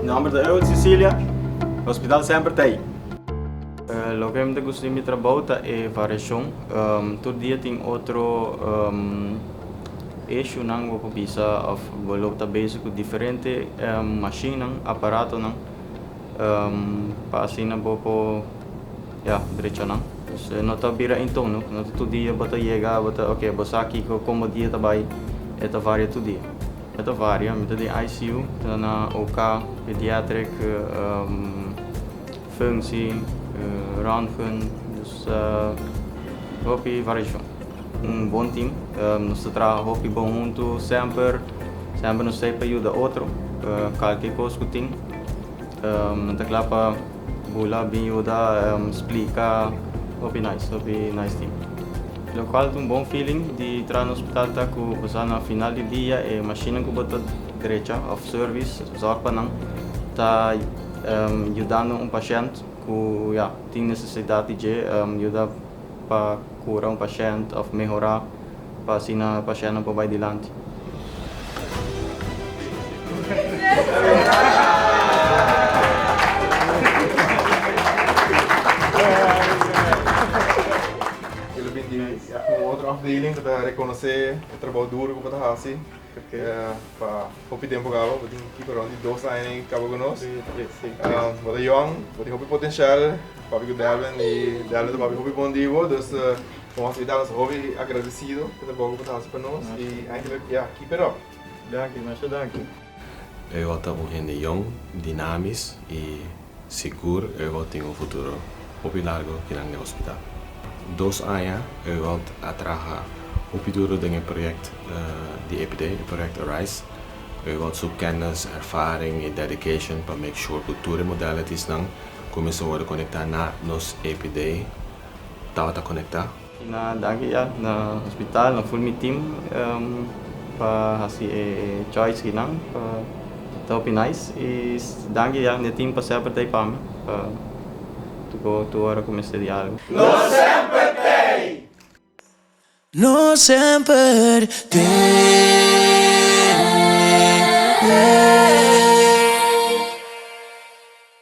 nome de Euwald Cicilia, Hospital sempre tem. Lo que me gusta de mi trabajo é variação. Todo dia tem outro eixo não vou bisa of bolo ta basic diferente machine aparato não para assim não vou direito não. Se não tá bira então não todo dia bota chega bota ok bosa aqui como dia tá vai eta varia todo dia. Eta varia, met de ICU, na OK, pediatric, functie, röntgen, dus hopi variação. Bom time, nós trabalhamos bom junto sempre nos sempre ajuda outro, qualquer coisa que tem, não tá claro para bula bem ajuda explicar, hopi nice team. Eu qual um bom feeling de entrar no hospital tá com você na final do dia é machine que bota direita of service zorg para não tá ajudando paciente que tem necessidade de ajuda para curar paciente ou melhorar para assim a paciente não vai adiante. Uma outra afdeling para reconhecer o trabalho duro que você faz, para o tempo que você tem que para onde 2 anos acabou conosco. Você é jovem, você tem potencial, para que dela e dela para que bom dia, então vamos dar nosso hobby agradecido pelo trabalho que você faz para nós e ainda keep it up. Dank. Eu vou estar morrendo jong, dinâmico e seguro. Eu vou ter futuro muito largo aqui no hospital. 2 anos eu vou trabalhar duro dengan proyect di EPD, proyect Arise. Eu vou ter kennis, ervaring e dedication para make sure que todas as modalidades não começam a conectar na nos EPD. Estava a conectar. Na daqui na hospital na full me team para fazer choice que não para top nice e daqui na team para sempre tem para tu agora começar de algo. No sempre tem.